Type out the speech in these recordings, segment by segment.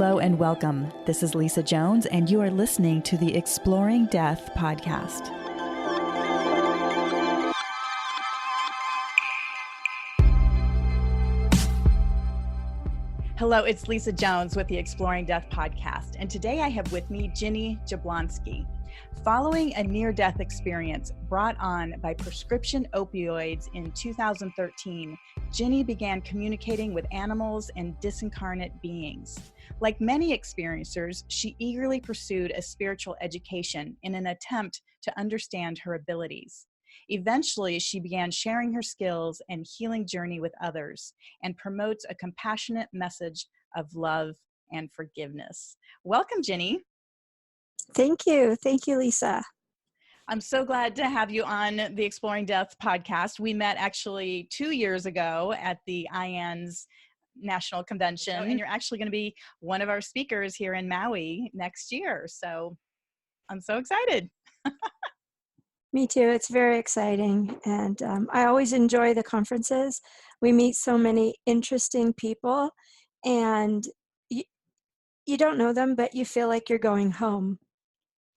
Hello and welcome. This is Lisa Jones, and you are listening to the Exploring Death podcast. Hello, it's Lisa Jones with the Exploring Death podcast, and today I have with me Ginny Jablonski. Following a near-death experience brought on by prescription opioids in 2013, Ginny began communicating with animals and discarnate beings. Like many experiencers, she eagerly pursued a spiritual education in an attempt to understand her abilities. Eventually, she began sharing her skills and healing journey with others and promotes a compassionate message of love and forgiveness. Welcome, Ginny. Thank you. Thank you, Lisa. I'm so glad to have you on the Exploring Death podcast. We met actually 2 years ago at the IANS National Convention, and you're actually going to be one of our speakers here in Maui next year. So I'm so excited. Me too. It's very exciting. And I always enjoy the conferences. We meet so many interesting people, and you don't know them, but you feel like you're going home.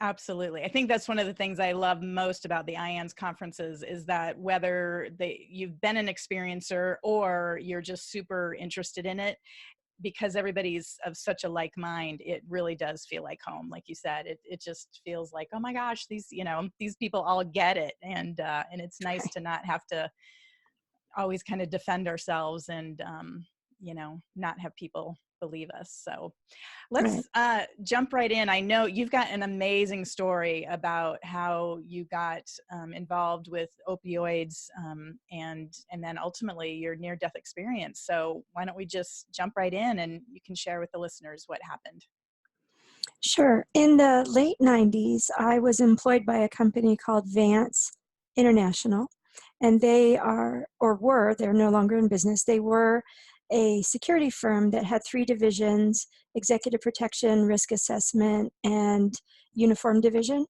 Absolutely. I think that's one of the things I love most about the IANS conferences is that whether you've been an experiencer or you're just super interested in it, because everybody's of such a like mind, it really does feel like home. Like you said, it just feels like, oh my gosh, these people all get it. And it's nice to not have to always kind of defend ourselves and, not have people believe us. So let's jump right in. I know you've got an amazing story about how you got involved with opioids and then ultimately your near-death experience. So why don't we just jump right in and you can share with the listeners what happened. Sure. In the late 90s, I was employed by a company called Vance International, and they are, or were, they're no longer in business, they were a security firm that had 3 divisions: executive protection, risk assessment, and uniform division.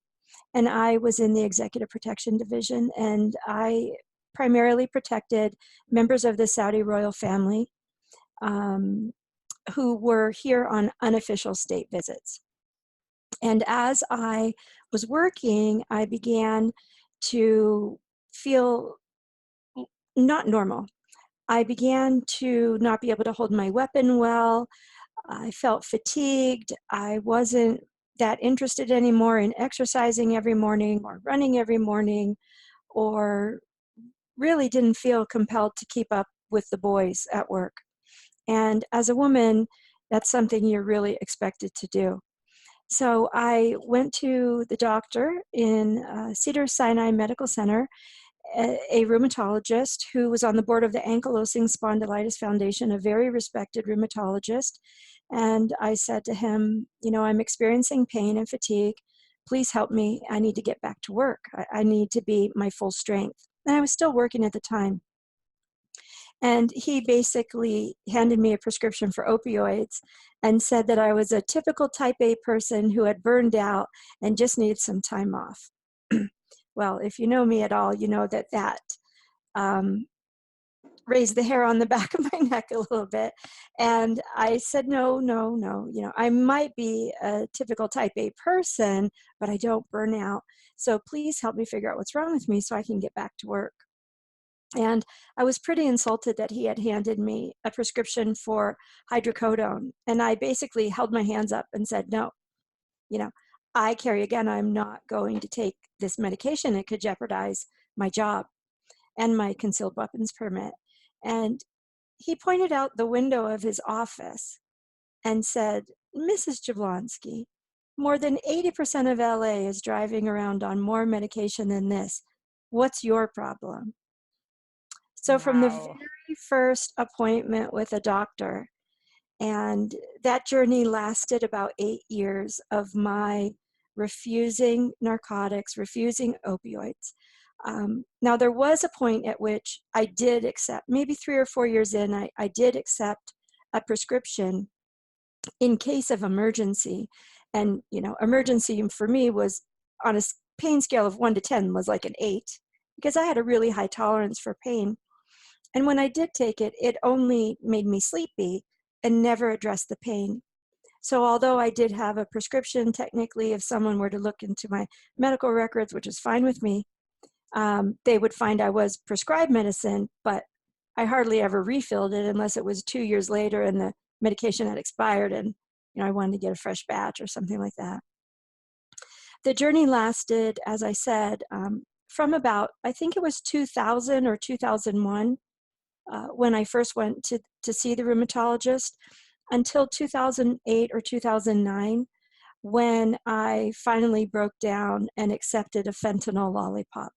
And I was in the executive protection division, and I primarily protected members of the Saudi royal family who were here on unofficial state visits. And as I was working, I began to feel not normal. I began to not be able to hold my weapon well. I felt fatigued. I wasn't that interested anymore in exercising every morning or running every morning, or really didn't feel compelled to keep up with the boys at work. And as a woman, that's something you're really expected to do. So I went to the doctor in Cedars-Sinai Medical Center, a rheumatologist who was on the board of the Ankylosing Spondylitis Foundation, a very respected rheumatologist. And I said to him, I'm experiencing pain and fatigue. Please help me. I need to get back to work. I need to be my full strength. And I was still working at the time. And he basically handed me a prescription for opioids and said that I was a typical type A person who had burned out and just needed some time off. Well, if you know me at all, you know that raised the hair on the back of my neck a little bit. And I said, no. I might be a typical type A person, but I don't burn out. So please help me figure out what's wrong with me so I can get back to work. And I was pretty insulted that he had handed me a prescription for hydrocodone. And I basically held my hands up and said, no, I carry a gun. I'm not going to take this medication. It could jeopardize my job and my concealed weapons permit. And he pointed out the window of his office and said, Mrs. Jablonski, more than 80% of LA is driving around on more medication than this. What's your problem? So from the very first appointment with a doctor, and that journey lasted about 8 years of my refusing narcotics, refusing opioids. Now, there was a point at which I did accept, maybe 3 or 4 years in, I did accept a prescription in case of emergency. And, emergency for me was on a pain scale of 1 to 10 was like an 8, because I had a really high tolerance for pain. And when I did take it, it only made me sleepy and never addressed the pain. So although I did have a prescription, technically, if someone were to look into my medical records, which is fine with me, they would find I was prescribed medicine, but I hardly ever refilled it unless it was 2 years later and the medication had expired and I wanted to get a fresh batch or something like that. The journey lasted, as I said, from about, I think it was 2000 or 2001, when I first went to see the rheumatologist, until 2008 or 2009, when I finally broke down and accepted a fentanyl lollipop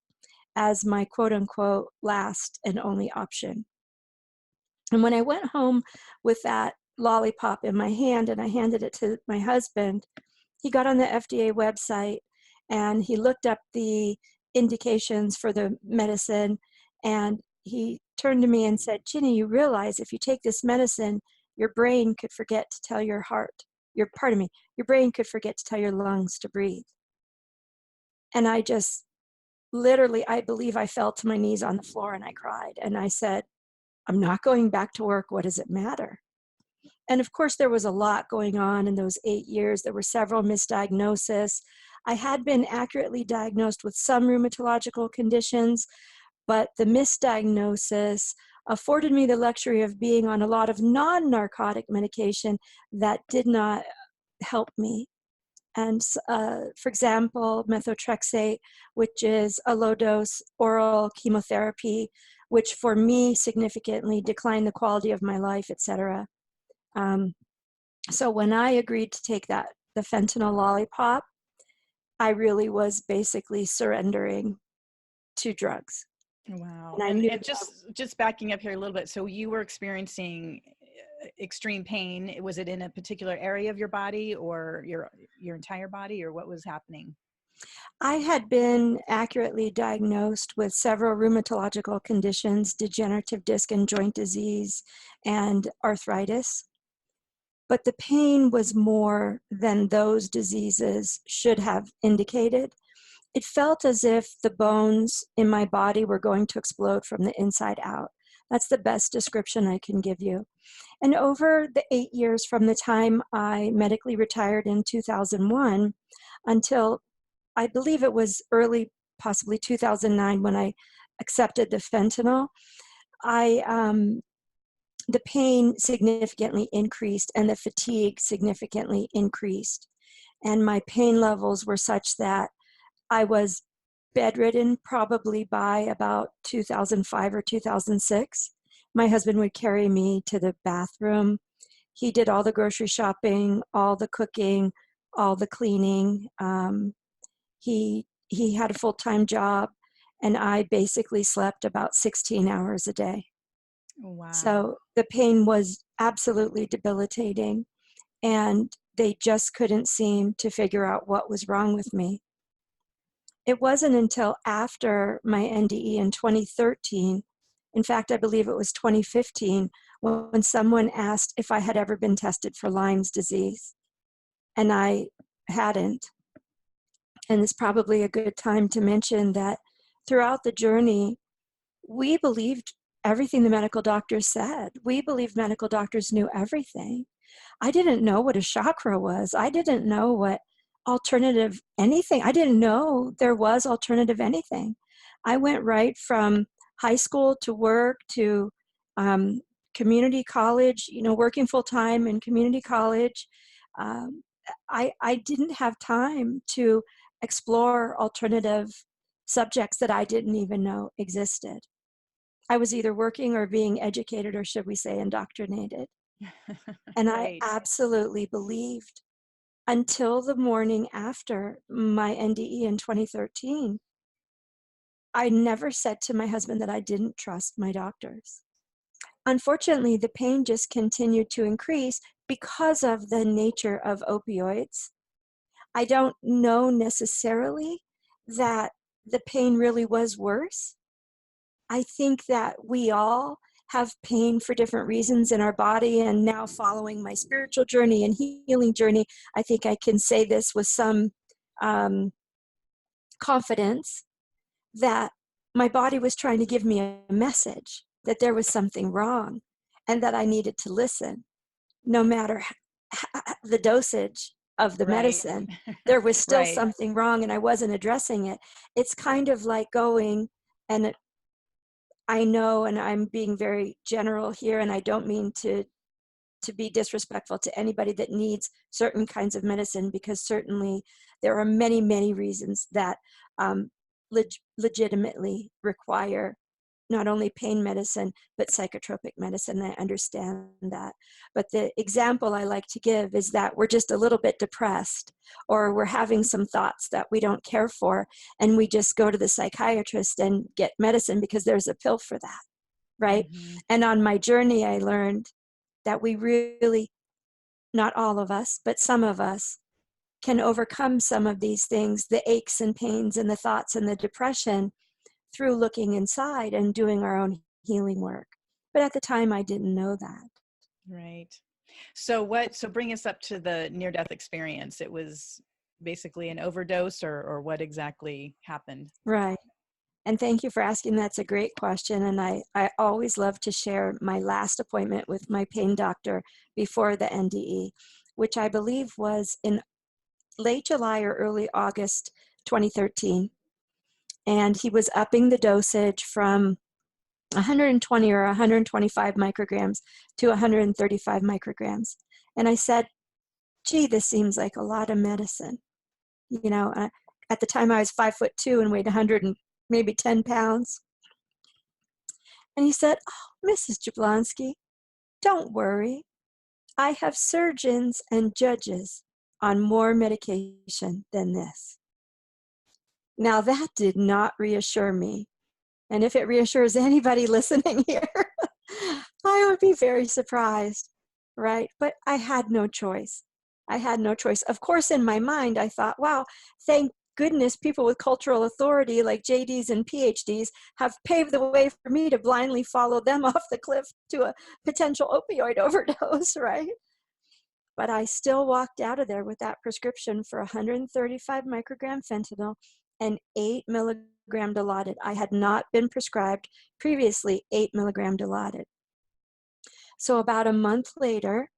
as my quote unquote last and only option. And when I went home with that lollipop in my hand and I handed it to my husband, he got on the FDA website and he looked up the indications for the medicine, and he turned to me and said, "Ginny, you realize if you take this medicine, your brain could forget to tell your heart, your brain could forget to tell your lungs to breathe." And I just literally, I believe I fell to my knees on the floor and I cried. And I said, "I'm not going back to work. What does it matter?" And of course, there was a lot going on in those 8 years. There were several misdiagnoses. I had been accurately diagnosed with some rheumatological conditions, but the misdiagnosis afforded me the luxury of being on a lot of non-narcotic medication that did not help me. And for example, methotrexate, which is a low-dose oral chemotherapy, which for me significantly declined the quality of my life, etc. So when I agreed to take the fentanyl lollipop, I really was basically surrendering to drugs. Wow. And I And knew and just backing up here a little bit. So you were experiencing extreme pain. Was it in a particular area of your body or your entire body, or what was happening? I had been accurately diagnosed with several rheumatological conditions, degenerative disc and joint disease, and arthritis. But the pain was more than those diseases should have indicated. It felt as if the bones in my body were going to explode from the inside out. That's the best description I can give you. And over the 8 years from the time I medically retired in 2001 until I believe it was early, possibly 2009, when I accepted the fentanyl, I the pain significantly increased and the fatigue significantly increased. And my pain levels were such that I was bedridden probably by about 2005 or 2006. My husband would carry me to the bathroom. He did all the grocery shopping, all the cooking, all the cleaning. He had a full-time job, and I basically slept about 16 hours a day. Wow. So the pain was absolutely debilitating, and they just couldn't seem to figure out what was wrong with me. It wasn't until after my NDE in 2013, in fact, I believe it was 2015, when someone asked if I had ever been tested for Lyme's disease, and I hadn't. And it's probably a good time to mention that throughout the journey, we believed everything the medical doctors said. We believed medical doctors knew everything. I didn't know what a chakra was. I didn't know what alternative anything. I didn't know there was alternative anything. I went right from high school to work to community college, working full time in community college. Um, I didn't have time to explore alternative subjects that I didn't even know existed. I was either working or being educated, or should we say indoctrinated. And I Right. absolutely believed until the morning after my NDE in 2013. I never said to my husband that I didn't trust my doctors. Unfortunately, the pain just continued to increase because of the nature of opioids. I don't know necessarily that the pain really was worse. I think that we all have pain for different reasons in our body, and now following my spiritual journey and healing journey, I think I can say this with some confidence that my body was trying to give me a message that there was something wrong and that I needed to listen, no matter the dosage of the Right. medicine. There was still Right. something wrong and I wasn't addressing it. It's kind of like going, and I know, and I'm being very general here, and I don't mean to be disrespectful to anybody that needs certain kinds of medicine, because certainly there are many, many reasons that legitimately require not only pain medicine, but psychotropic medicine. I understand that. But the example I like to give is that we're just a little bit depressed, or we're having some thoughts that we don't care for, and we just go to the psychiatrist and get medicine because there's a pill for that, right? Hmm. And on my journey, I learned that we really, not all of us, but some of us, can overcome some of these things, the aches and pains and the thoughts and the depression, through looking inside and doing our own healing work. But at the time, I didn't know that. Right. So bring us up to the near-death experience. It was basically an overdose, or what exactly happened? Right. And thank you for asking. That's a great question. And I always love to share my last appointment with my pain doctor before the NDE, which I believe was in late July or early August 2013. And he was upping the dosage from 120 or 125 micrograms to 135 micrograms. And I said, gee, this seems like a lot of medicine. You know, at the time I was 5'2" and weighed 100 and maybe 10 pounds. And he said, oh, Mrs. Jablonski, don't worry. I have surgeons and judges on more medication than this. Now that did not reassure me. And if it reassures anybody listening here, I would be very surprised, right? But I had no choice. I had no choice. Of course, in my mind, I thought, wow, thank goodness people with cultural authority like JDs and PhDs have paved the way for me to blindly follow them off the cliff to a potential opioid overdose, right? But I still walked out of there with that prescription for 135 microgram fentanyl and 8 milligram Dilaudid. I had not been prescribed previously 8 milligram Dilaudid. So about a month later,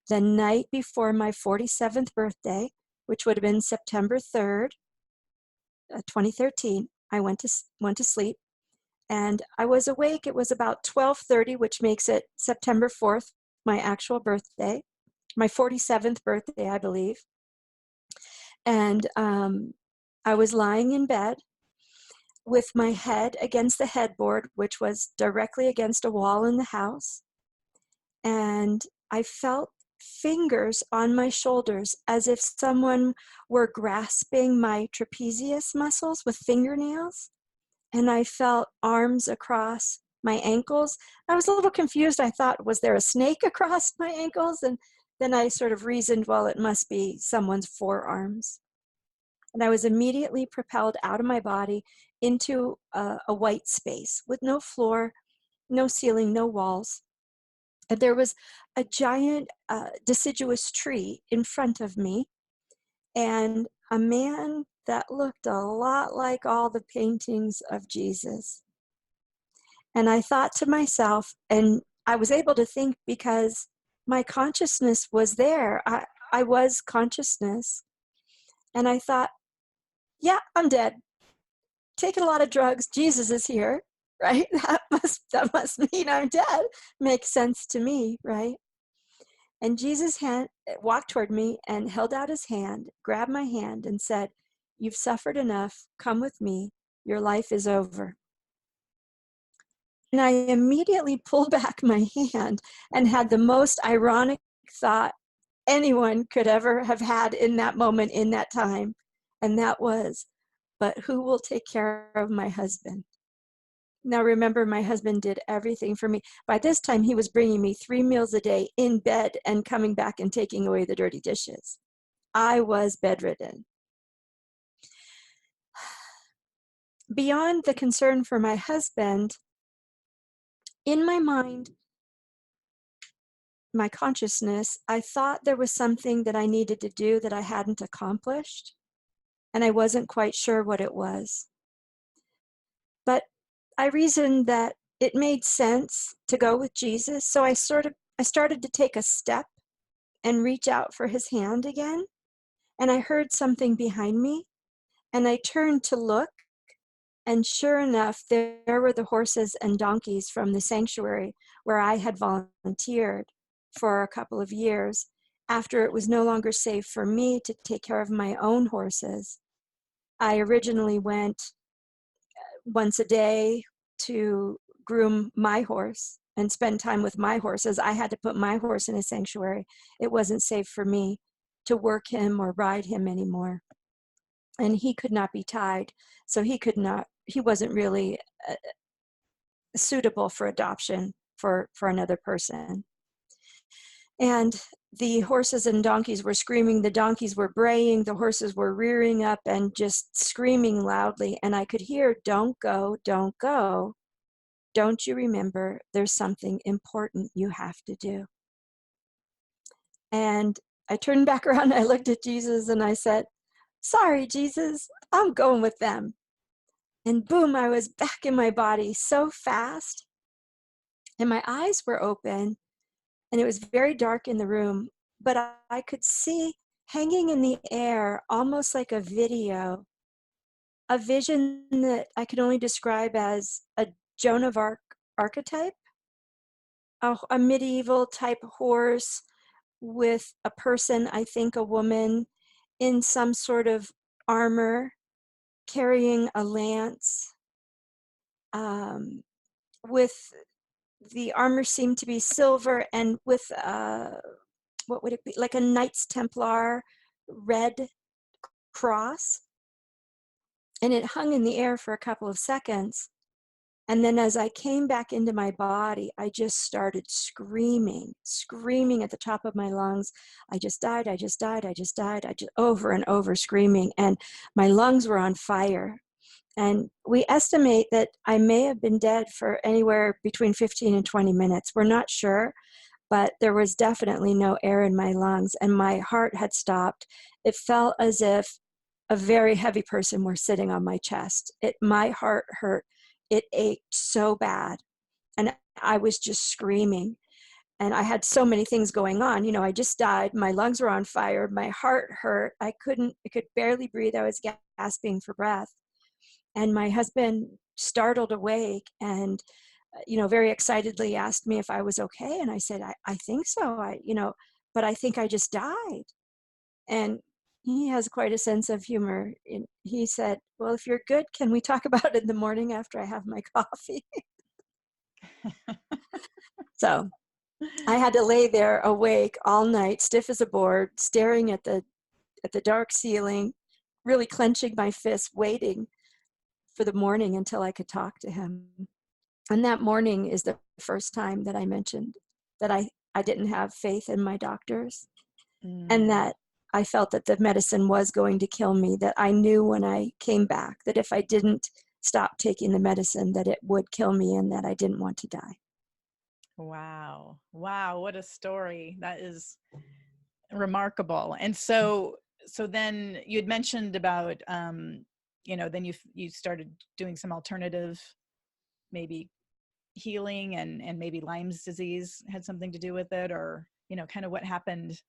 the night before my 47th birthday, which would have been September 3rd, 2013, I went to sleep, and I was awake. It was about 12:30, which makes it September 4th, my actual birthday, my 47th birthday, I believe. And I was lying in bed with my head against the headboard, which was directly against a wall in the house. And I felt fingers on my shoulders as if someone were grasping my trapezius muscles with fingernails. And I felt arms across my ankles. I was a little confused. I thought, was there a snake across my ankles? And then I sort of reasoned, well, it must be someone's forearms. And I was immediately propelled out of my body into a white space with no floor, no ceiling, no walls. And there was a giant deciduous tree in front of me, and a man that looked a lot like all the paintings of Jesus. And I thought to myself, and I was able to think because my consciousness was there. I was consciousness. And I thought, yeah, I'm dead. Taking a lot of drugs. Jesus is here, right? That must mean I'm dead. Makes sense to me, right? And Jesus walked toward me and held out his hand, grabbed my hand, and said, you've suffered enough. Come with me. Your life is over. And I immediately pulled back my hand and had the most ironic thought anyone could ever have had in that moment, in that time. And that was, but who will take care of my husband? Now, remember, my husband did everything for me. By this time, he was bringing me 3 meals a day in bed and coming back and taking away the dirty dishes. I was bedridden. Beyond the concern for my husband, in my mind, my consciousness, I thought there was something that I needed to do that I hadn't accomplished, and I wasn't quite sure what it was. But I reasoned that it made sense to go with Jesus, so I started to take a step, and reach out for his hand again. And I heard something behind me, and I turned to look, and sure enough, there were the horses and donkeys from the sanctuary where I had volunteered for a couple of years after it was no longer safe for me to take care of my own horses. I originally went once a day to groom my horse and spend time with my horses. I had to put my horse in a sanctuary. It wasn't safe for me to work him or ride him anymore. And he could not be tied, so he wasn't really suitable for adoption for another person. And the horses and donkeys were screaming, the donkeys were braying, the horses were rearing up and just screaming loudly. And I could hear, "Don't go, don't go. Don't you remember there's something important you have to do?" And I turned back around and I looked at Jesus and I said, "Sorry, Jesus, I'm going with them." And boom, I was back in my body so fast. And my eyes were open. And it was very dark in the room, but I could see hanging in the air, almost like a video, a vision that I could only describe as a Joan of Arc archetype, a medieval type horse with a person, I think a woman, in some sort of armor, carrying a lance, with the armor seemed to be silver and with what would it be, like a Knights Templar red cross, and it hung in the air for a couple of seconds. And then as I came back into my body, I just started screaming at the top of my lungs. I just died, I just died, I just died, over and over screaming, and my lungs were on fire. And we estimate that I may have been dead for anywhere between 15 and 20 minutes. We're not sure, but there was definitely no air in my lungs, and my heart had stopped. It felt as if a very heavy person were sitting on my chest. My heart hurt. It ached so bad, and I was just screaming. And I had so many things going on. You know, I just died. My lungs were on fire. My heart hurt. I could barely breathe. I was gasping for breath. And my husband startled awake and very excitedly asked me if I was okay. And I said, I think so. But I think I just died. And he has quite a sense of humor. And he said, "Well, if you're good, can we talk about it in the morning after I have my coffee?" So I had to lay there awake all night, stiff as a board, staring at the dark ceiling, really clenching my fists, waiting for the morning until I could talk to him. And that morning is the first time that I mentioned that I didn't have faith in my doctors, and that I felt that the medicine was going to kill me, that I knew when I came back that if I didn't stop taking the medicine that it would kill me and that I didn't want to die. Wow. Wow. What a story. That is remarkable. And so then you had mentioned about, then you started doing some alternative, maybe healing, and maybe Lyme's disease had something to do with it, or, kind of what happened.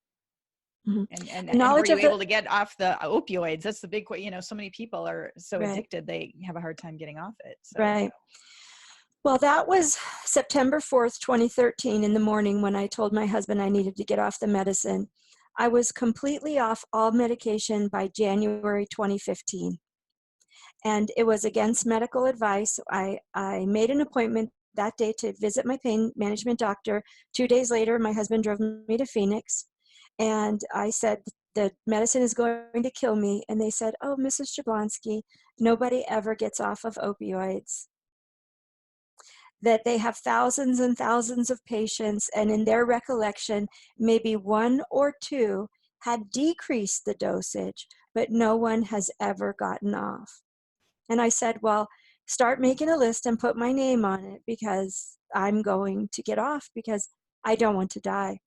Mm-hmm. And were you able to get off the opioids? That's the big, so many people are so Right. addicted, they have a hard time getting off it. So. Right. Well, that was September 4th, 2013 in the morning when I told my husband I needed to get off the medicine. I was completely off all medication by January 2015. And it was against medical advice. I made an appointment that day to visit my pain management doctor. 2 days later, my husband drove me to Phoenix. And I said, "The medicine is going to kill me." And they said, "Oh, Mrs. Jablonski, nobody ever gets off of opioids." That they have thousands and thousands of patients, and in their recollection, maybe one or two had decreased the dosage, but no one has ever gotten off. And I said, "Well, start making a list and put my name on it, because I'm going to get off, because I don't want to die."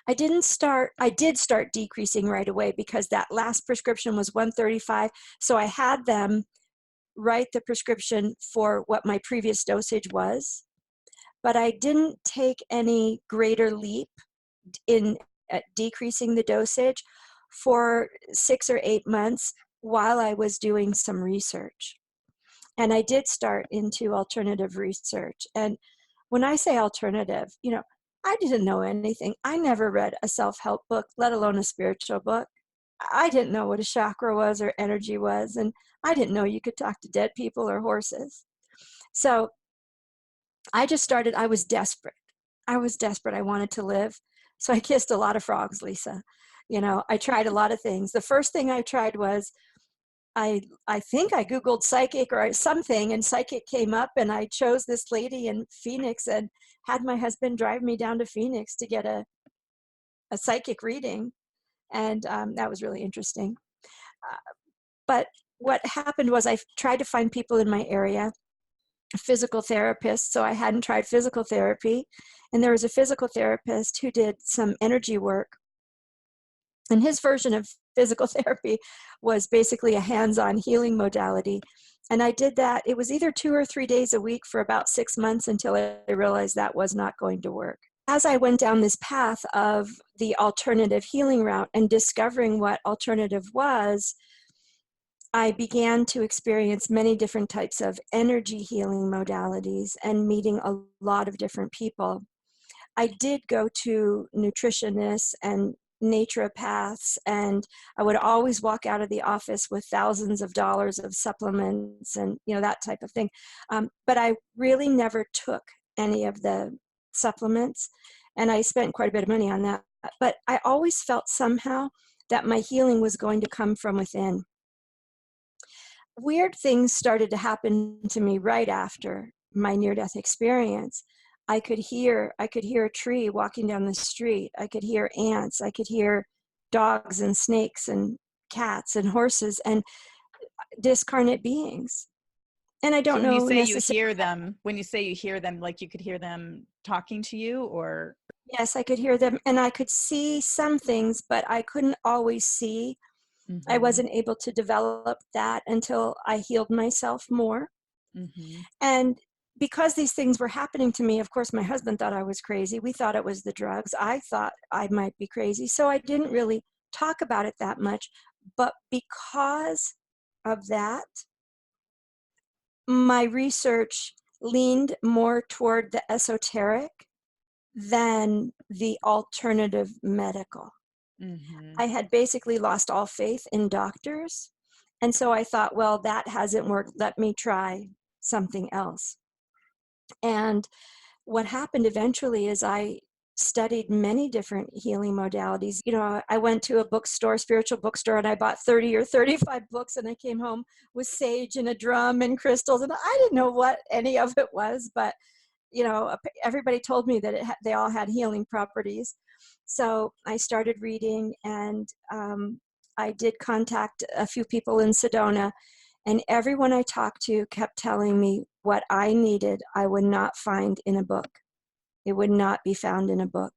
I did start decreasing right away, because that last prescription was 135. So I had them write the prescription for what my previous dosage was, but I didn't take any greater leap in decreasing the dosage for 6 or 8 months while I was doing some research. And I did start into alternative research. And when I say alternative, I didn't know anything. I never read a self-help book, let alone a spiritual book. I didn't know what a chakra was or energy was. And I didn't know you could talk to dead people or horses. So I just started, I was desperate. I was desperate. I wanted to live. So I kissed a lot of frogs, Lisa. I tried a lot of things. The first thing I tried was I think I Googled psychic or something, and psychic came up, and I chose this lady in Phoenix and had my husband drive me down to Phoenix to get a psychic reading. And that was really interesting. But what happened was I tried to find people in my area, physical therapists. So I hadn't tried physical therapy. And there was a physical therapist who did some energy work. And his version of physical therapy was basically a hands-on healing modality. And I did that. It was either 2 or 3 days a week for about 6 months until I realized that was not going to work. As I went down this path of the alternative healing route and discovering what alternative was, I began to experience many different types of energy healing modalities and meeting a lot of different people. I did go to nutritionists and naturopaths, and I would always walk out of the office with thousands of dollars of supplements and that type of thing. But I really never took any of the supplements, and I spent quite a bit of money on that. But I always felt somehow that my healing was going to come from within. Weird things started to happen to me right after my near-death experience. I could hear a tree walking down the street. I could hear ants. I could hear dogs and snakes and cats and horses and discarnate beings. And I So don't when you know say you necessarily. hear them, like you could hear them talking to you, or? Yes, I could hear them, and I could see some things, but I couldn't always see. I Mm-hmm. wasn't able to develop that until I healed myself more. Mm-hmm. And because these things were happening to me, of course, my husband thought I was crazy. We thought it was the drugs. I thought I might be crazy. So I didn't really talk about it that much. But because of that, my research leaned more toward the esoteric than the alternative medical. Mm-hmm. I had basically lost all faith in doctors. And so I thought, well, that hasn't worked. Let me try something else. And what happened eventually is I studied many different healing modalities. I went to a bookstore, spiritual bookstore, and I bought 30 or 35 books, and I came home with sage and a drum and crystals. And I didn't know what any of it was, but everybody told me that they all had healing properties. So I started reading, and I did contact a few people in Sedona, and everyone I talked to kept telling me what I needed, I would not find in a book. It would not be found in a book.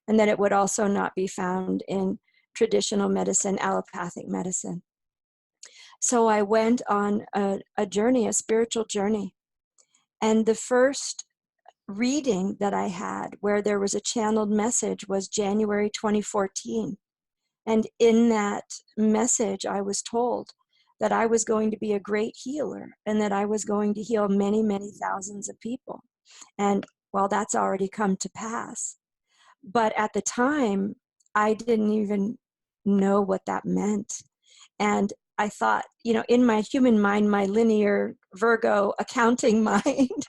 And that it would also not be found in traditional medicine, allopathic medicine. So I went on a journey, a spiritual journey. And the first reading that I had where there was a channeled message was January 2014. And in that message, I was told that I was going to be a great healer and that I was going to heal many, many thousands of people. And well, that's already come to pass. But at the time, I didn't even know what that meant. And I thought, in my human mind, my linear Virgo accounting mind,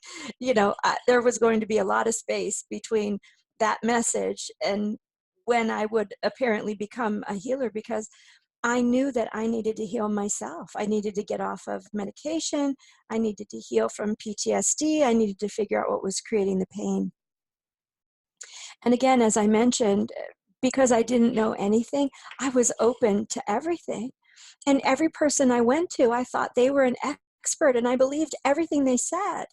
there was going to be a lot of space between that message and when I would apparently become a healer, because I knew that I needed to heal myself. I needed to get off of medication. I needed to heal from PTSD. I needed to figure out what was creating the pain. And again, as I mentioned, because I didn't know anything, I was open to everything. And every person I went to, I thought they were an expert, and I believed everything they said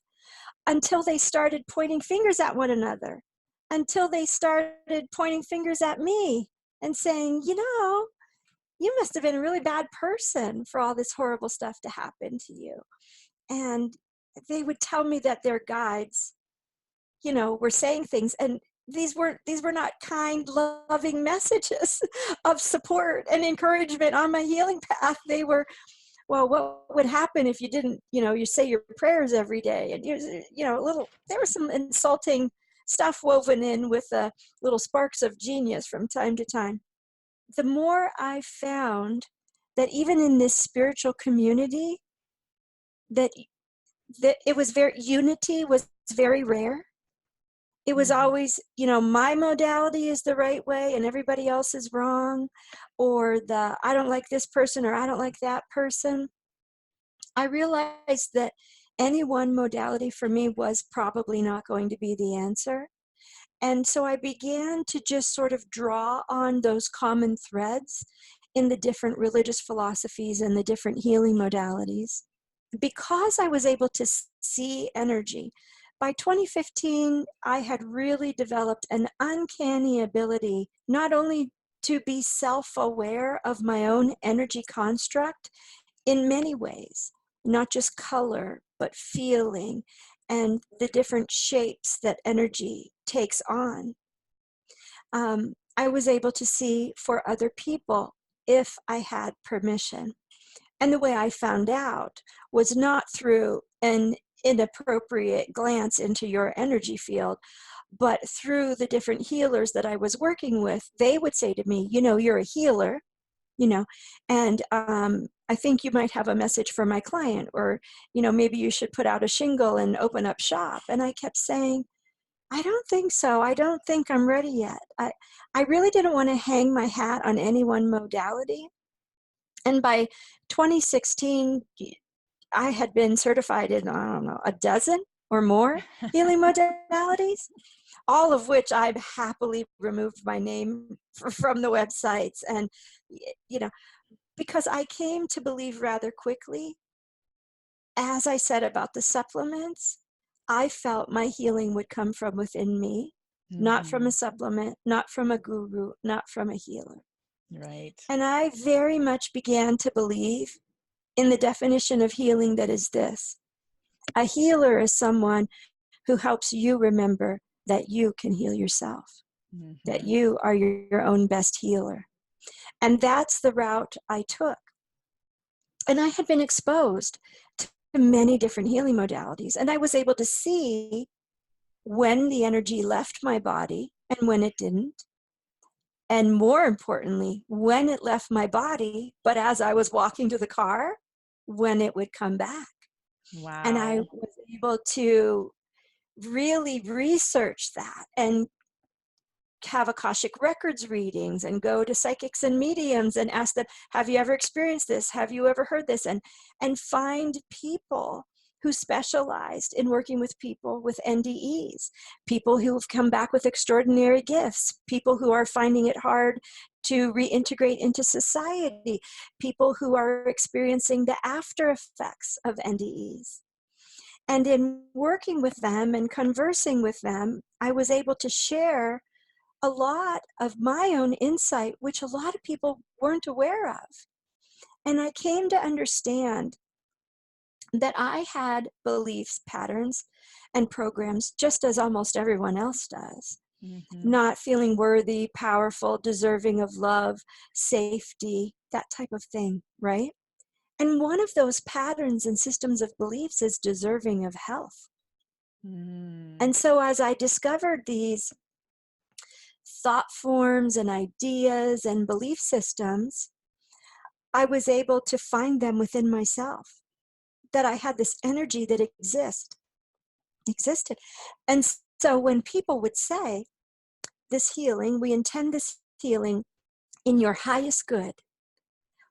until they started pointing fingers at one another, until they started pointing fingers at me and saying, you must have been a really bad person for all this horrible stuff to happen to you. And they would tell me that their guides, were saying things. And these were not kind, loving messages of support and encouragement on my healing path. They were, well, what would happen if you didn't, you say your prayers every day? And, there was some insulting stuff woven in with little sparks of genius from time to time. The more I found that even in this spiritual community, that it was unity was very rare. It was Mm-hmm. always, my modality is the right way and everybody else is wrong, or I don't like this person or I don't like that person. I realized that any one modality for me was probably not going to be the answer. And so I began to just sort of draw on those common threads in the different religious philosophies and the different healing modalities. Because I was able to see energy, by 2015, I had really developed an uncanny ability not only to be self-aware of my own energy construct in many ways, not just color, but feeling and the different shapes that energy takes on. I was able to see for other people if I had permission. And the way I found out was not through an inappropriate glance into your energy field, but through the different healers that I was working with. They would say to me, you're a healer, and I think you might have a message for my client, or, maybe you should put out a shingle and open up shop. And I kept saying, I don't think so. I don't think I'm ready yet. I really didn't want to hang my hat on any one modality. And by 2016, I had been certified in, I don't know, a dozen or more healing modalities, all of which I've happily removed my name from the websites. And, because I came to believe rather quickly, as I said about the supplements, I felt my healing would come from within me, not from Mm-hmm. a supplement, not from a guru, not from a healer. Right. And I very much began to believe in the definition of healing that is this: a healer is someone who helps you remember that you can heal yourself, that Mm-hmm. you are your own best healer. And that's the route I took. And I had been exposed to many different healing modalities, and I was able to see when the energy left my body and when it didn't. And more importantly, when it left my body, but as I was walking to the car, when it would come back. And I Wow. was able to really research that and have Akashic Records readings and go to psychics and mediums and ask them, have you ever experienced this? Have you ever heard this? And find people who specialized in working with people with NDEs, people who have come back with extraordinary gifts, people who are finding it hard to reintegrate into society, people who are experiencing the after effects of NDEs. And in working with them and conversing with them, I was able to share a lot of my own insight, which a lot of people weren't aware of. And I came to understand that I had beliefs, patterns, and programs just as almost everyone else does. Mm-hmm. Not feeling worthy, powerful, deserving of love, safety, that type of thing, right? And one of those patterns and systems of beliefs is deserving of health. Mm. And so as I discovered these thought forms and ideas and belief systems, I was able to find them within myself, that I had this energy that existed. And so when people would say, this healing, we intend this healing in your highest good.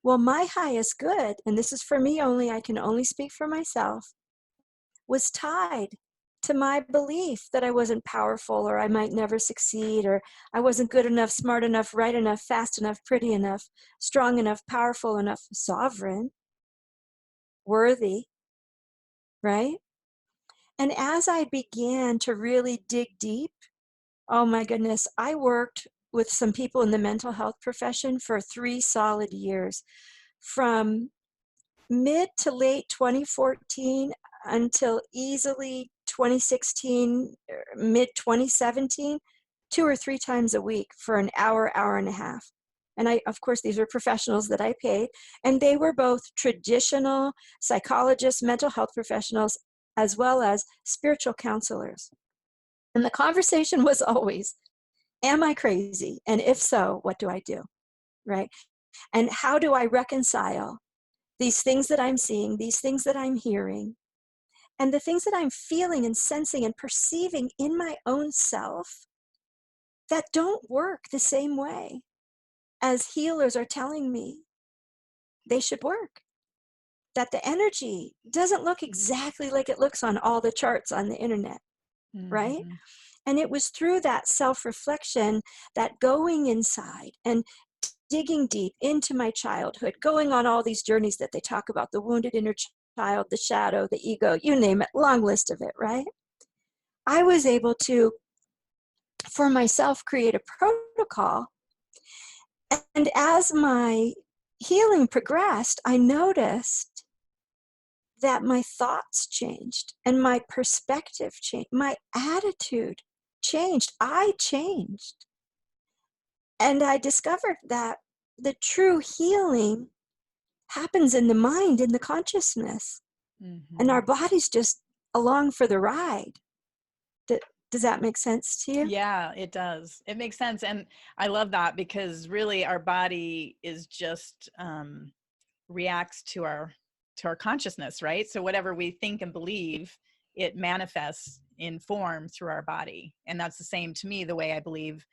Well, my highest good, and this is for me only, I can only speak for myself, was tied to my belief that I wasn't powerful, or I might never succeed, or I wasn't good enough, smart enough, right enough, fast enough, pretty enough, strong enough, powerful enough, sovereign, worthy, right? And as I began to really dig deep, oh my goodness, I worked with some people in the mental health profession for 3 solid years, from mid to late 2014 until easily 2016, mid 2017. 2 or 3 times a week for an hour, hour and a half. And of course, these were professionals that I paid, and they were both traditional psychologists, mental health professionals, as well as spiritual counselors. And the conversation was always, am I crazy? And if so, what do I do? Right? And how do I reconcile these things that I'm seeing, these things that I'm hearing, and the things that I'm feeling and sensing and perceiving in my own self that don't work the same way as healers are telling me they should work? That the energy doesn't look exactly like it looks on all the charts on the internet, right? Mm-hmm. And it was through that self-reflection, that going inside and digging deep into my childhood, going on all these journeys that they talk about, the wounded inner child, the shadow, the ego, you name it, long list of it, right? I was able to, for myself, create a protocol. And as my healing progressed, I noticed that my thoughts changed and my perspective changed, my attitude changed, I changed. And I discovered that the true healing happens in the mind, in the consciousness, and Mm-hmm. our body's just along for the ride. Does that make sense to you? Yeah, it does. It makes sense. And I love that because really our body is just reacts to our consciousness, right? So whatever we think and believe, it manifests in form through our body. And that's the same to me, the way I believe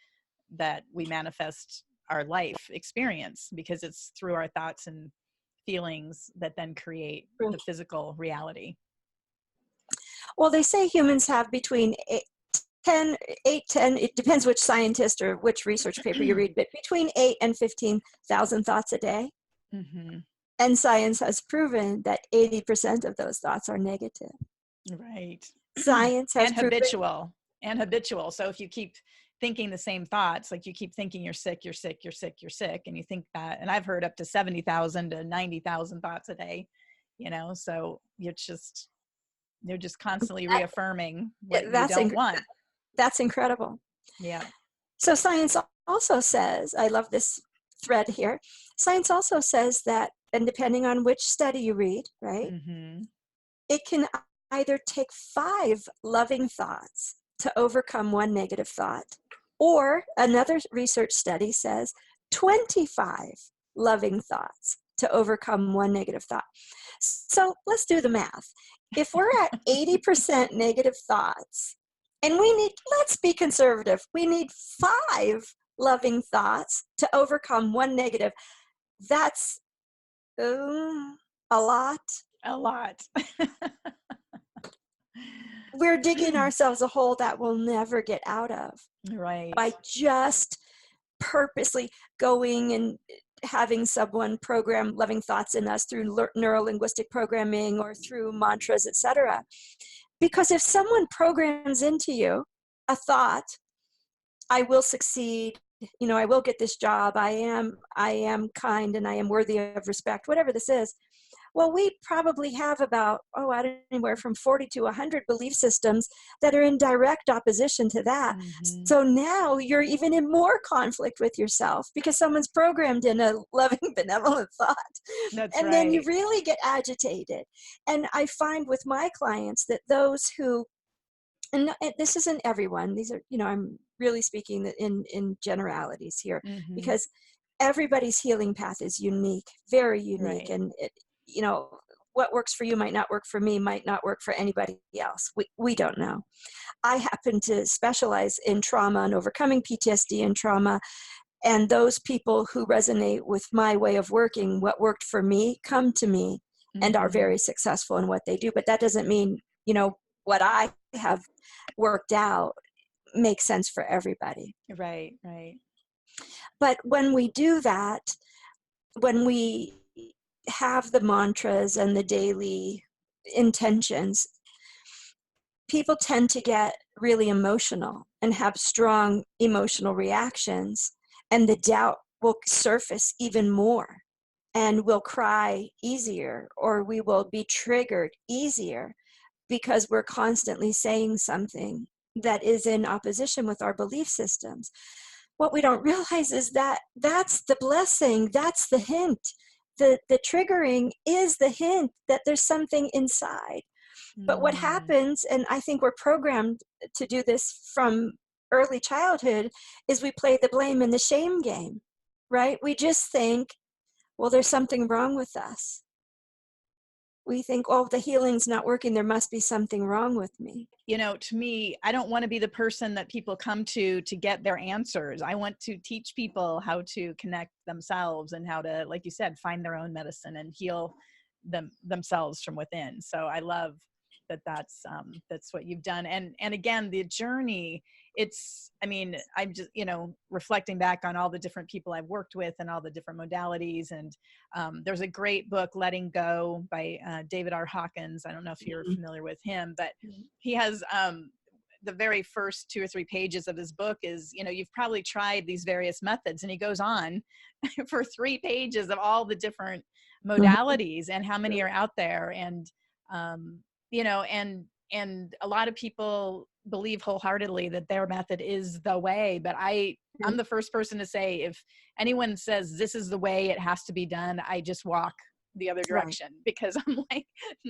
that we manifest our life experience, because it's through our thoughts and feelings that then create True. the physical reality. Well, they say humans have between 10, it depends which scientist or which research paper you read, but between 8 and 15,000 thoughts a day. Mm-hmm. And science has proven that 80% of those thoughts are negative. Right. Science has and proven. habitual. So if you keep thinking the same thoughts, like you keep thinking you're sick, you're sick, you're sick, you're sick, and you think that, and I've heard up to 70,000 to 90,000 thoughts a day, so you're just constantly reaffirming what you That's don't want. that's incredible. Yeah. So science also says, I love this thread here, science also says that, and depending on which study you read, right, Mm-hmm. it can either take 5 loving thoughts to overcome 1 negative thought, or another research study says 25 loving thoughts to overcome 1 negative thought. So let's do the math. If we're at 80% negative thoughts, and let's be conservative, we need 5 loving thoughts to overcome 1 negative. That's a lot. A lot. We're digging ourselves a hole that we'll never get out of Right. by just purposely going and having someone program loving thoughts in us through neuro-linguistic programming or through mantras, etc. Because if someone programs into you a thought, I will succeed, I will get this job, I am kind and I am worthy of respect, whatever this is. Well, we probably have about, anywhere from 40 to 100 belief systems that are in direct opposition to that. Mm-hmm. So now you're even in more conflict with yourself because someone's programmed in a loving, benevolent thought. That's and right. Then you really get agitated. And I find with my clients that those who, and this isn't everyone, these are, I'm really speaking in generalities here, Mm-hmm. because everybody's healing path is unique, very unique. Right. And what works for you might not work for me, might not work for anybody else. We don't know. I happen to specialize in trauma and overcoming PTSD and trauma. And those people who resonate with my way of working, what worked for me, come to me and are Mm-hmm. very successful in what they do. But that doesn't mean, what I have worked out makes sense for everybody. Right. Right. But when we do that, when we have the mantras and the daily intentions, people tend to get really emotional and have strong emotional reactions, and the doubt will surface even more, and we'll cry easier, or we will be triggered easier because we're constantly saying something that is in opposition with our belief systems. What we don't realize is that that's the blessing, that's the hint. The triggering is the hint that there's something inside. But what Mm. happens, and I think we're programmed to do this from early childhood, is we play the blame and the shame game, right? We just think, well, there's something wrong with us. We think, oh, the healing's not working. There must be something wrong with me. You know, to me, I don't want to be the person that people come to get their answers. I want to teach people how to connect themselves and how to, like you said, find their own medicine and heal themselves from within. So I love that's what you've done. And again, the journey, it's, I mean, I'm just, reflecting back on all the different people I've worked with and all the different modalities. And there's a great book, Letting Go, by David R. Hawkins. I don't know if you're familiar with him, but he has the very first 2 or 3 pages of his book is, you've probably tried these various methods, and he goes on for 3 pages of all the different modalities and how many are out there. And and a lot of people believe wholeheartedly that their method is the way, but I'm the first person to say, if anyone says this is the way it has to be done, I just walk the other direction, because I'm like,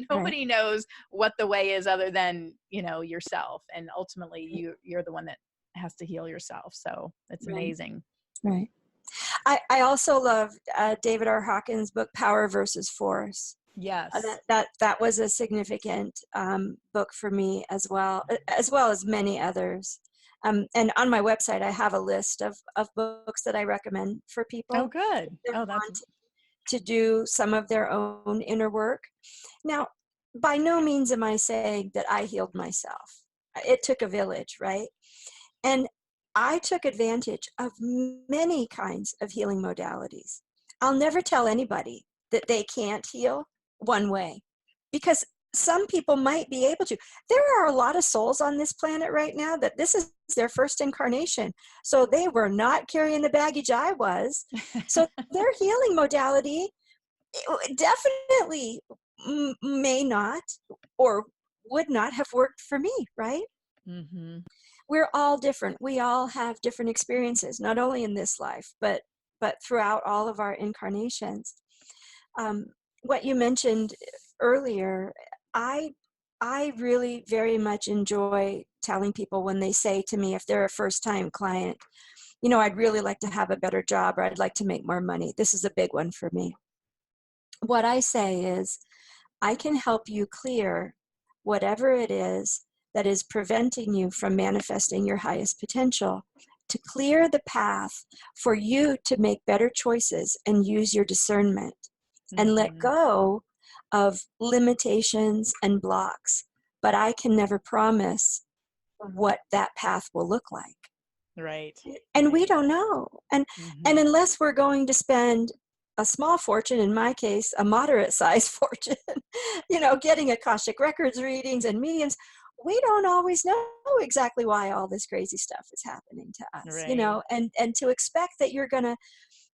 nobody knows what the way is other than, yourself. And ultimately you're the one that has to heal yourself. So it's amazing. Right. I also love David R. Hawkins' book, Power versus Force. Yes. That was a significant book for me as well as many others. And on my website, I have a list of books that I recommend for people. Oh, good. Oh, that's to do some of their own inner work. Now, by no means am I saying that I healed myself. It took a village, right? And I took advantage of many kinds of healing modalities. I'll never tell anybody that they can't heal one way, because some people might be able to. There are a lot of souls on this planet right now that this is their first incarnation. So they were not carrying the baggage I was. So their healing modality definitely may not or would not have worked for me, right? Mm-hmm. We're all different. We all have different experiences, not only in this life, but throughout all of our incarnations. What you mentioned earlier, I really very much enjoy telling people when they say to me, if they're a first-time client, I'd really like to have a better job, or I'd like to make more money. This is a big one for me. What I say is, I can help you clear whatever it is that is preventing you from manifesting your highest potential, to clear the path for you to make better choices and use your discernment, and let go of limitations and blocks. But I can never promise what that path will look like. Right. And we don't know. And unless we're going to spend a small fortune, in my case, a moderate sized fortune, getting Akashic Records readings and mediums, we don't always know exactly why all this crazy stuff is happening to us, right. And to expect that you're going to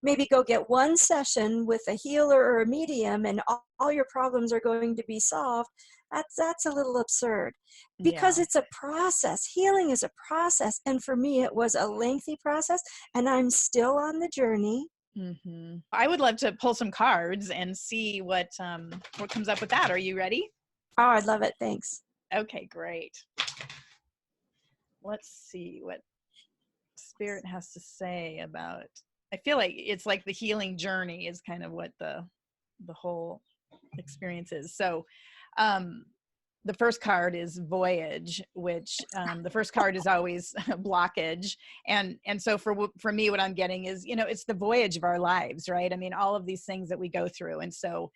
maybe go get one session with a healer or a medium and all your problems are going to be solved, that's a little absurd, because it's a process. Healing is a process. And for me, it was a lengthy process, and I'm still on the journey. I would love to pull some cards and see what comes up with that. Are you ready? Oh, I'd love it. Thanks. Okay, great. Let's see what Spirit has to say about, I feel like it's like the healing journey is kind of what the whole experience is. So the first card is Voyage, which the first card is always blockage. And so for me, what I'm getting is, it's the voyage of our lives, right? I mean, all of these things that we go through. And so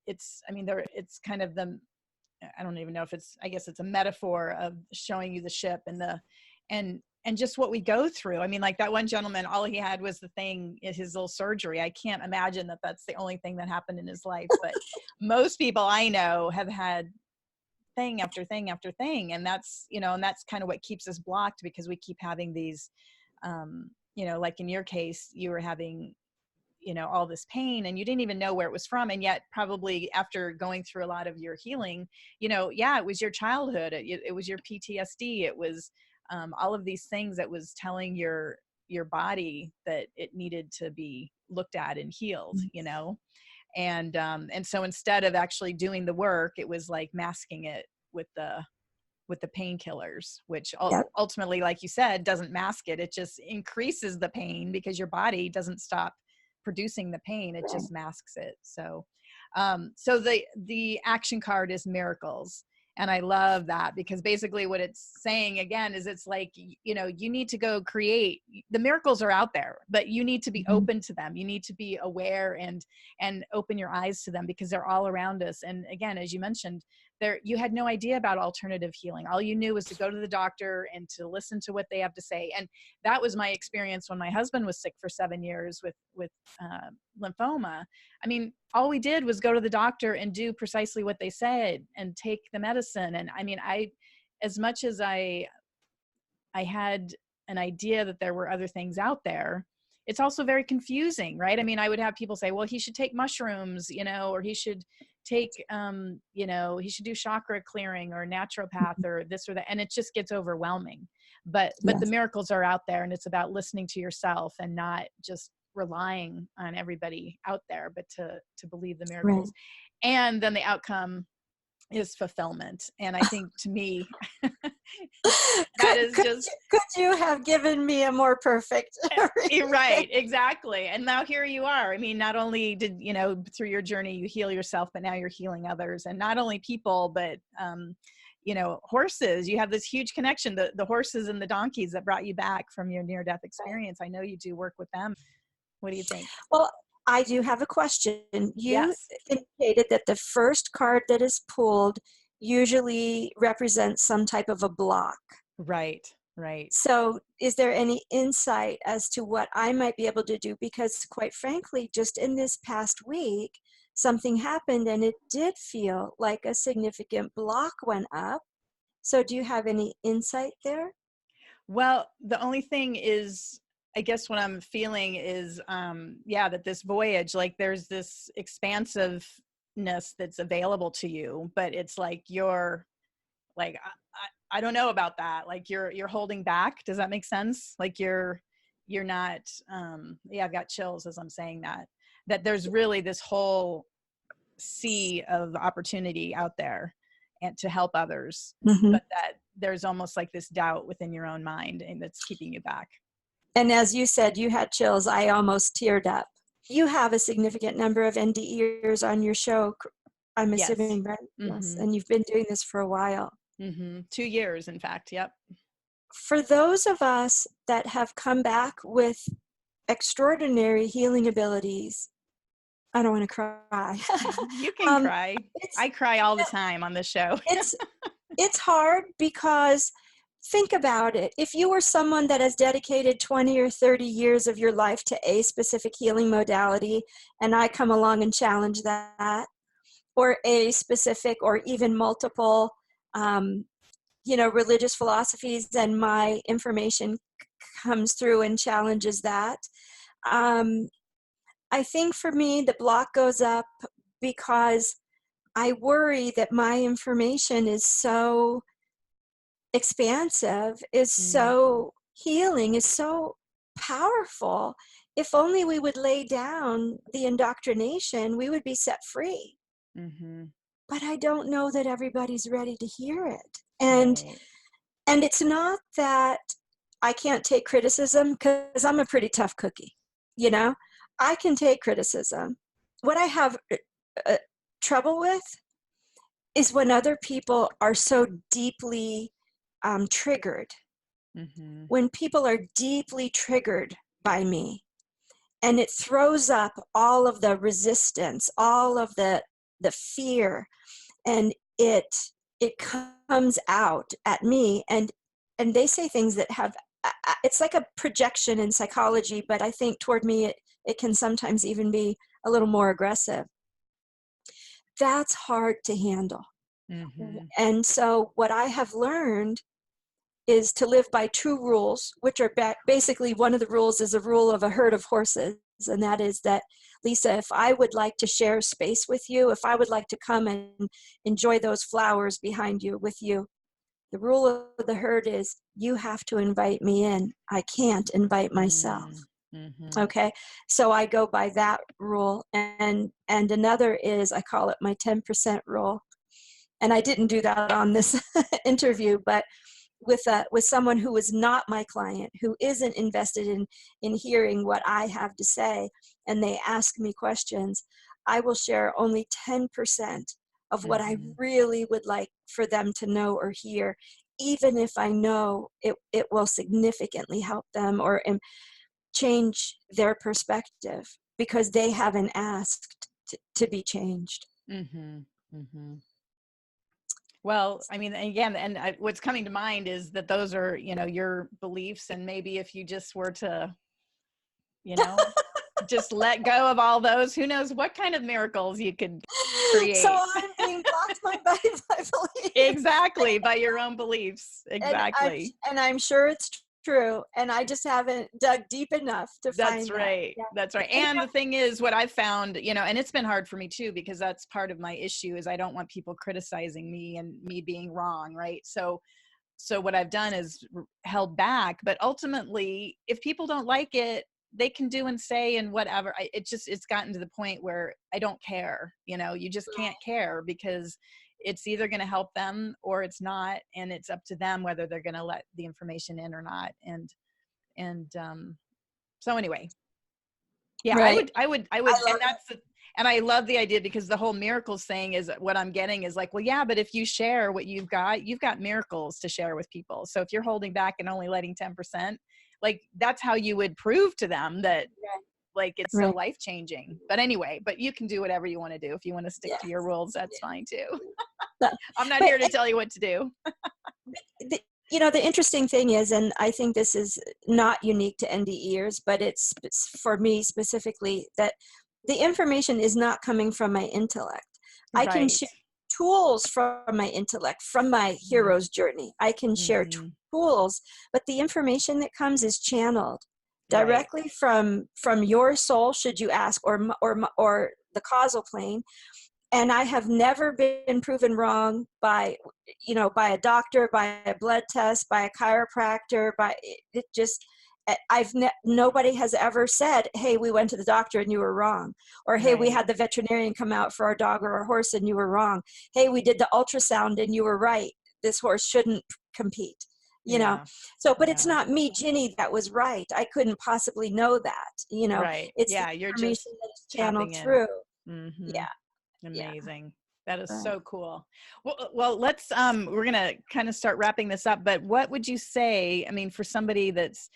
it's kind of I don't even know if I guess it's a metaphor of showing you the ship and just what we go through. I mean, like that one gentleman, all he had was his little surgery. I can't imagine that that's the only thing that happened in his life, but most people I know have had thing after thing after thing. And that's, and that's kind of what keeps us blocked, because we keep having these, like in your case, you were having, all this pain, and you didn't even know where it was from. And yet probably after going through a lot of your healing, yeah, it was your childhood. It was your PTSD. It was all of these things that was telling your body that it needed to be looked at and healed, and so instead of actually doing the work, it was like masking it with the painkillers, which Yep. ultimately, like you said, doesn't mask it. It just increases the pain because your body doesn't stop producing the pain. It just masks it. So, so the action card is miracles. And I love that, because basically what it's saying again is, it's like, you need to go create. The miracles are out there, but you need to be open to them. You need to be aware and open your eyes to them, because they're all around us. And again, as you mentioned, you had no idea about alternative healing. All you knew was to go to the doctor and to listen to what they have to say. And that was my experience when my husband was sick for 7 years with lymphoma. I mean, all we did was go to the doctor and do precisely what they said and take the medicine. And I mean, as much as I had an idea that there were other things out there, it's also very confusing, right? I mean, I would have people say, well, he should take mushrooms, or he should take, he should do chakra clearing or naturopath or this or that. And it just gets overwhelming. But the miracles are out there, and it's about listening to yourself and not just relying on everybody out there, but to believe the miracles. Right. And then the outcome is fulfillment. And I think, to me, could you have given me a more perfect right, exactly. And now here you are. I mean, not only did through your journey you heal yourself, but now you're healing others. And not only people, but horses. You have this huge connection, the horses and the donkeys that brought you back from your near-death experience. I know you do work with them. What do you think? Well, I do have a question. You indicated that the first card that is pulled usually represents some type of a block. Right. So is there any insight as to what I might be able to do? Because quite frankly, just in this past week, something happened and it did feel like a significant block went up. So do you have any insight there? Well, the only thing is, I guess what I'm feeling is, that this voyage, like there's this expansiveness that's available to you, but it's like you're like, I don't know about that. Like you're holding back. Does that make sense? Like you're not, I've got chills as I'm saying that there's really this whole sea of opportunity out there and to help others, but that there's almost like this doubt within your own mind and that's keeping you back. And as you said, you had chills. I almost teared up. You have a significant number of NDEers on your show, I'm assuming, right? Yes. And you've been doing this for a while. 2 years, in fact. Yep. For those of us that have come back with extraordinary healing abilities, I don't want to cry. You can cry. I cry all the time on this show. It's hard because think about it. If you were someone that has dedicated 20 or 30 years of your life to a specific healing modality, and I come along and challenge that, or a specific or even multiple, religious philosophies, and my information comes through and challenges that. I think for me, the block goes up because I worry that my information is so expansive, is so healing, is so powerful. If only we would lay down the indoctrination, we would be set free. But I don't know that everybody's ready to hear it. And it's not that I can't take criticism, because I'm a pretty tough cookie. I can take criticism. What I have trouble with is when other people are so deeply triggered. When people are deeply triggered by me, and it throws up all of the resistance, all of the fear, and it comes out at me, and they say things that have, it's like a projection in psychology, but I think toward me it can sometimes even be a little more aggressive. That's hard to handle. And so what I have learned is to live by 2 rules, which are basically, one of the rules is a rule of a herd of horses. And that is that, Lisa, if I would like to share space with you, if I would like to come and enjoy those flowers behind you with you, the rule of the herd is you have to invite me in. I can't invite myself. Mm-hmm. Okay. So I go by that rule. And another is, I call it my 10% rule. And I didn't do that on this interview, but with someone who is not my client, who isn't invested in hearing what I have to say, and they ask me questions, I will share only 10% of what I really would like for them to know or hear, even if I know it will significantly help them or change their perspective, because they haven't asked to be changed. Mm-hmm. Mm-hmm. Well, I mean, again, and what's coming to mind is that those are, your beliefs. And maybe if you just were to, just let go of all those, who knows what kind of miracles you could create. So I'm being blocked by my beliefs. Exactly, by your own beliefs. Exactly. And I'm sure it's true. And I just haven't dug deep enough to find that. Right. Yeah. That's right. And the thing is, what I've found, and it's been hard for me too, because that's part of my issue is I don't want people criticizing me and me being wrong. Right. So what I've done is held back, but ultimately, if people don't like it, they can do and say and whatever. It's gotten to the point where I don't care. You just can't care, because it's either going to help them or it's not, and it's up to them whether they're going to let the information in or not. And so anyway, yeah, right. I would, and I love the idea, because the whole miracles thing is what I'm getting is like, well, yeah, but if you share what you've got miracles to share with people. So if you're holding back and only letting 10%, like that's how you would prove to them that like it's so life changing. But anyway, but you can do whatever you want to do. If you want to stick to your rules, that's fine too. I'm not here to tell you what to do. The interesting thing is, and I think this is not unique to NDEers, but it's for me specifically, that the information is not coming from my intellect. I can share tools from my intellect, from my hero's journey. I can share tools, but the information that comes is channeled directly from your soul, should you ask, or the causal plane. And I have never been proven wrong by a doctor, by a blood test, by a chiropractor, nobody has ever said, hey, we went to the doctor and you were wrong. Or, hey, we had the veterinarian come out for our dog or our horse and you were wrong. Hey, we did the ultrasound and you were right. This horse shouldn't compete. So, but it's not me, Ginny, that was right. I couldn't possibly know that, it's the you're information just that is channeled through. Yeah. Amazing. That is so cool. Well, let's, we're going to kind of start wrapping this up, but what would you say, I mean, for somebody that's,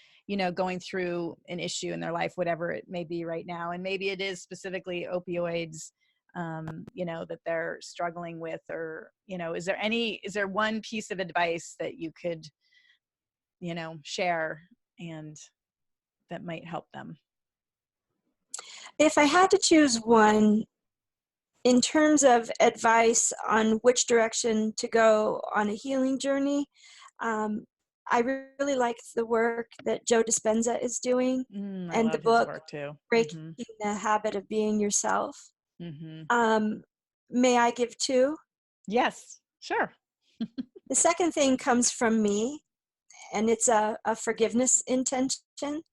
going through an issue in their life, whatever it may be right now, and maybe it is specifically opioids, that they're struggling with, or, is there one piece of advice that you could, share and that might help them? If I had to choose one, in terms of advice on which direction to go on a healing journey, I really like the work that Joe Dispenza is doing, and the book, Breaking the Habit of Being Yourself. May I give two? Yes, sure. The second thing comes from me, and it's a forgiveness intention.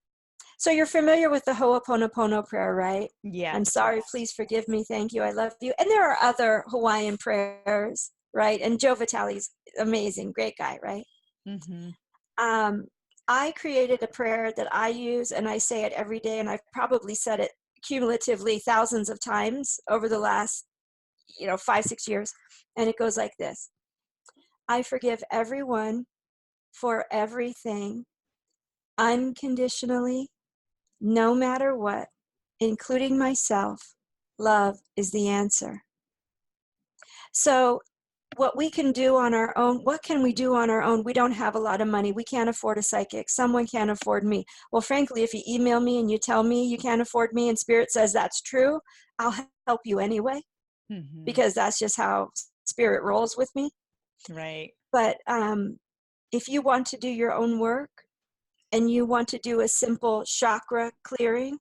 So you're familiar with the Ho'oponopono prayer, right? Yeah. I'm sorry, please forgive me, thank you, I love you. And there are other Hawaiian prayers, right? And Joe Vitale's amazing, great guy, right? I created a prayer that I use, and I say it every day, and I've probably said it cumulatively thousands of times over the last 5-6 years. And it goes like this: I forgive everyone for everything, unconditionally, no matter what, including myself. Love is the answer. So what we can do on our own, what can we do on our own? We don't have a lot of money. We can't afford a psychic. Someone can't afford me. Well, frankly, if you email me and you tell me you can't afford me and Spirit says that's true, I'll help you anyway, because that's just how Spirit rolls with me. Right. But if you want to do your own work and you want to do a simple chakra clearing,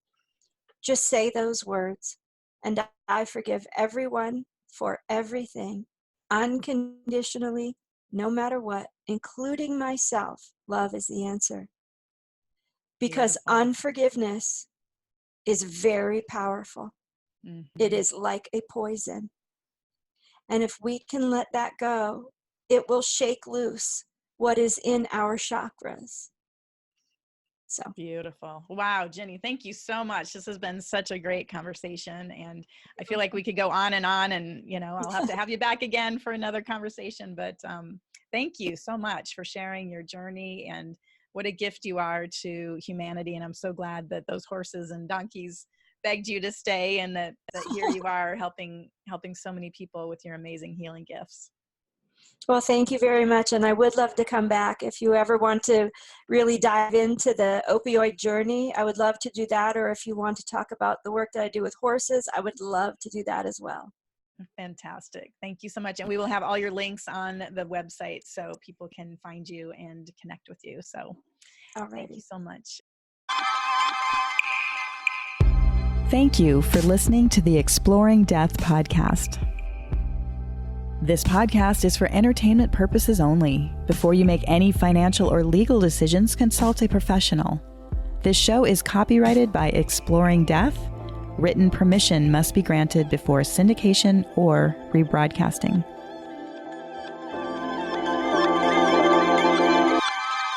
Just say those words, and I forgive everyone for everything, unconditionally, no matter what, including myself. Love is the answer. Because Beautiful. unforgiveness is very powerful. It is like a poison. And if we can let that go, it will shake loose what is in our chakras. So beautiful. Wow, Ginny, thank you so much. This has been such a great conversation, and I feel like we could go on, and I'll have to have you back again for another conversation, but thank you so much for sharing your journey, and what a gift you are to humanity. And I'm so glad that those horses and donkeys begged you to stay, and that here you are helping so many people with your amazing healing gifts. Well, thank you very much. And I would love to come back. If you ever want to really dive into the opioid journey, I would love to do that. Or if you want to talk about the work that I do with horses, I would love to do that as well. Fantastic. Thank you so much. And we will have all your links on the website so people can find you and connect with you. So thank you so much. Thank you for listening to the Exploring Death podcast. This podcast is for entertainment purposes only. Before you make any financial or legal decisions, consult a professional. This show is copyrighted by Exploring Death. Written permission must be granted before syndication or rebroadcasting.